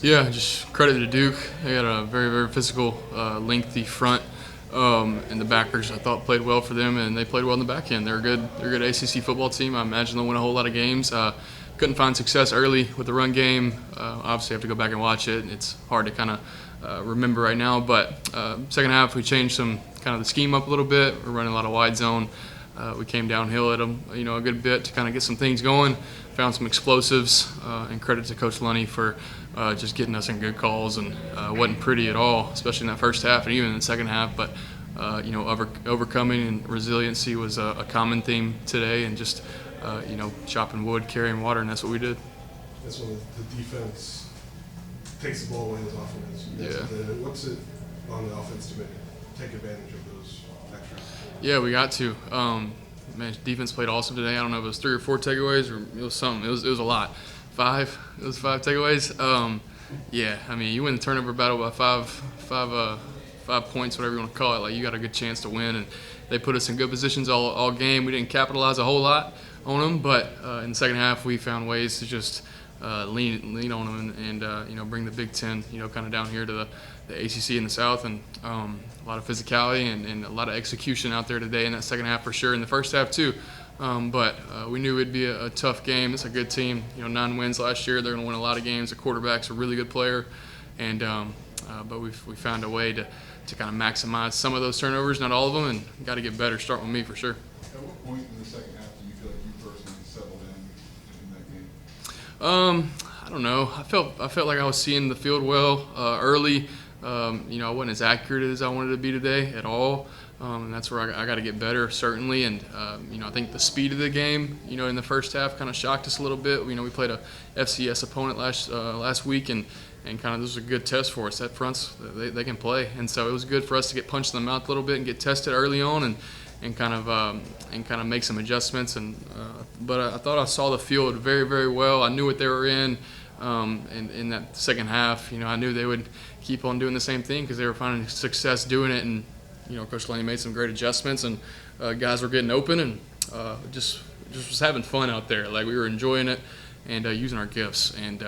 Yeah, just credit to Duke. They got a very, very physical, lengthy front, and the backers I thought played well for them, and they played well in the back end. They're a good. They're a good ACC football team. I imagine they'll win a whole lot of games. Couldn't find success early with the run game. Obviously, I have to go back and watch it. It's hard to kind of remember right now. But second half, we changed some kind of the scheme up a little bit. We're running a lot of wide zone. We came downhill at them, a good bit to kind of get some things going. Found some explosives, and credit to Coach Lunny for just getting us in good calls. And wasn't pretty at all, especially in that first half and even in the second half. But overcoming and resiliency was a common theme today, and just chopping wood, carrying water, and that's what we did. That's when the defense takes the ball away as offense. Yeah. What's it on the offense to take advantage of those extras? Yeah, we got to. Man, defense played awesome today. I don't know if it was 3 or 4 takeaways or it was something. It was a lot. 5. It was 5 takeaways. Yeah, I mean, you win the turnover battle by 5 points, whatever you want to call it. Like, you got a good chance to win, and they put us in good positions all game. We didn't capitalize a whole lot on them, but in the second half, we found ways to just lean on them and bring the Big Ten, kind of down here to the ACC in the South, and a lot of physicality and a lot of execution out there today in that second half for sure. In the first half too, but we knew it'd be a tough game. It's a good team. 9 wins last year. They're going to win a lot of games. The quarterback's a really good player, and but we found a way to kind of maximize some of those turnovers, not all of them, and got to get better. Start with me for sure. At what point in the second half do you feel like you personally settled in that game? I don't know. I felt like I was seeing the field well early. I wasn't as accurate as I wanted to be today at all, and that's where I got to get better, certainly. And I think the speed of the game, in the first half, kind of shocked us a little bit. We played a FCS opponent last week, and kind of this was a good test for us. That fronts, they can play, and so it was good for us to get punched in the mouth a little bit and get tested early on, and kind of make some adjustments. But I thought I saw the field very, very well. I knew what they were in. And in that second half, I knew they would keep on doing the same thing because they were finding success doing it. And Coach Laney made some great adjustments, and guys were getting open, and just was having fun out there. Like, we were enjoying it and using our gifts, and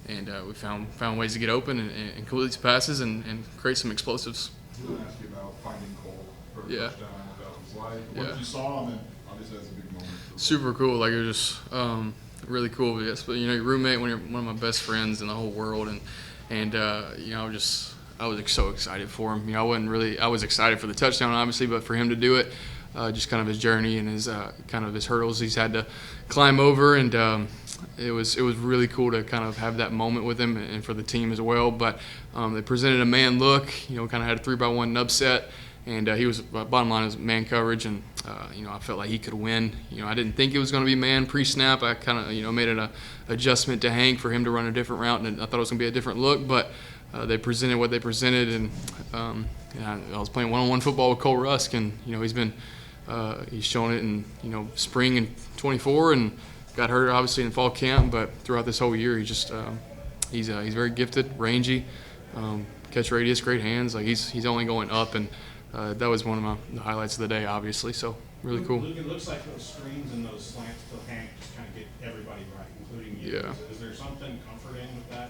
we found ways to get open and complete these passes and create some explosives. I was going to ask you about finding Cole for a touchdown. What that was like. What you saw, and then obviously that's a big moment. Super cool. Like, it was just really cool. Yes, but your roommate, one of my best friends in the whole world, and I was so excited for him. I was excited for the touchdown, obviously, but for him to do it, just kind of his journey and his kind of his hurdles he's had to climb over, and it was really cool to kind of have that moment with him and for the team as well. But they presented a man look, kind of had a 3-by-1 nub set. And he was, bottom line, was man coverage, and I felt like he could win. I didn't think it was going to be man pre-snap. I kind of made an adjustment to Hank for him to run a different route, and I thought it was going to be a different look. But they presented what they presented, and I was playing one-on-one football with Cole Rusk, and he's shown it in spring in 24, and got hurt obviously in fall camp, but throughout this whole year, he's very gifted, rangy, catch radius, great hands. Like, he's only going up, and that was one of the highlights of the day, obviously. So really cool. Luke, it looks like those screens and those slants to Hank just kind of get everybody right, including you. Yeah. Is there something comforting with that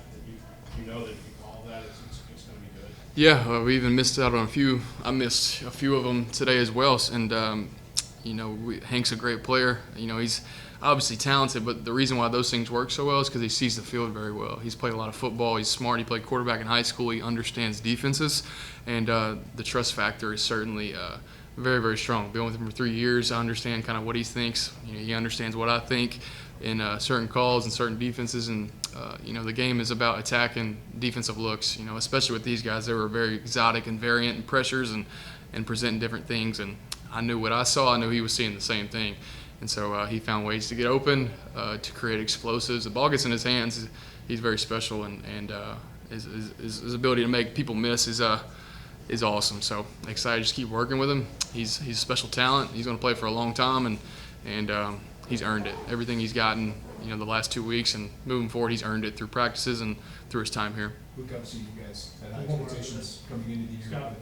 you know that if you call that, it's going to be good? Yeah, we even missed out on a few. I missed a few of them today as well. And Hank's a great player. He's obviously talented, but the reason why those things work so well is because he sees the field very well. He's played a lot of football. He's smart. He played quarterback in high school. He understands defenses, and the trust factor is certainly very, very strong. Been with him for 3 years. I understand kind of what he thinks. He understands what I think in certain calls and certain defenses, and the game is about attacking defensive looks. Especially with these guys, they were very exotic and variant in pressures and presenting different things. And I knew what I saw. I knew he was seeing the same thing. And so he found ways to get open, to create explosives. The ball gets in his hands. He's very special, and his ability to make people miss is awesome. So excited to just keep working with him. He's a special talent. He's going to play for a long time, and he's earned it. Everything he's gotten, the last 2 weeks, and moving forward, he's earned it through practices and through his time here. Luke, obviously you guys had high expectations coming into the year.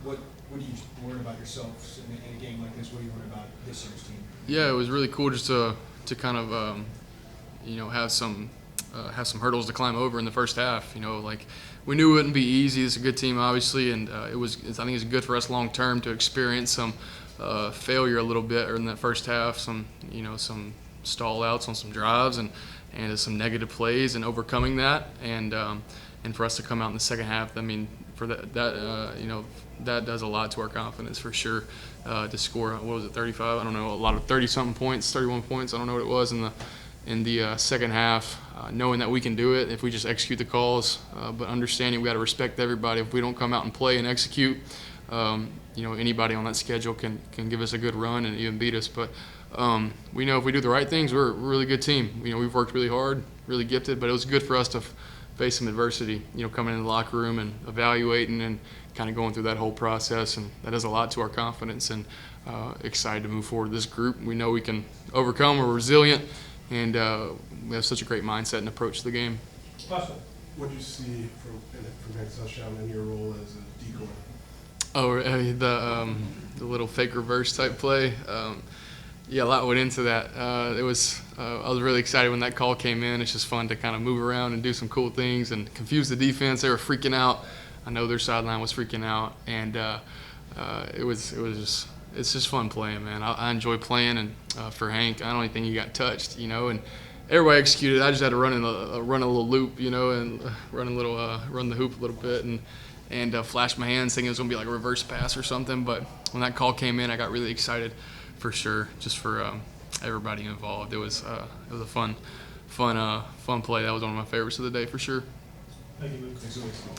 What do you learn about yourselves in a game like this? What do you learn about this year's team? Yeah, it was really cool just to kind of have some have some hurdles to climb over in the first half. You know, like we knew it wouldn't be easy. It's a good team, obviously, and I think it's good for us long term to experience some failure a little bit in that first half. Some stall outs on some drives and some negative plays and overcoming that, and for us to come out in the second half. I mean, for that does a lot to our confidence for sure. To score, what was it, 35? I don't know, a lot of 30-something points, 31 points. I don't know what it was in the second half. Knowing that we can do it if we just execute the calls, but understanding we got to respect everybody. If we don't come out and play and execute, anybody on that schedule can give us a good run and even beat us. But we know if we do the right things, we're a really good team. We've worked really hard, really gifted, but it was good for us to face some adversity, coming in the locker room and evaluating and kind of going through that whole process, and that does a lot to our confidence, and excited to move forward with this group. We know we can overcome, we're resilient, and we have such a great mindset and approach to the game. Awesome. What did you see from Hank Susham in your role as a decoy? Oh, the little fake reverse type play. Yeah, a lot went into that. I was really excited when that call came in. It's just fun to kind of move around and do some cool things and confuse the defense. They were freaking out. I know their sideline was freaking out, and it's just fun playing, man. I enjoy playing, and for Hank, I don't even think he got touched, and everybody executed. I just had to run a little loop, and run the hoop a little bit, and flash my hands thinking it was gonna be like a reverse pass or something. But when that call came in, I got really excited for sure, just for everybody involved. It was a fun play. That was one of my favorites of the day for sure. Thank you, Luke.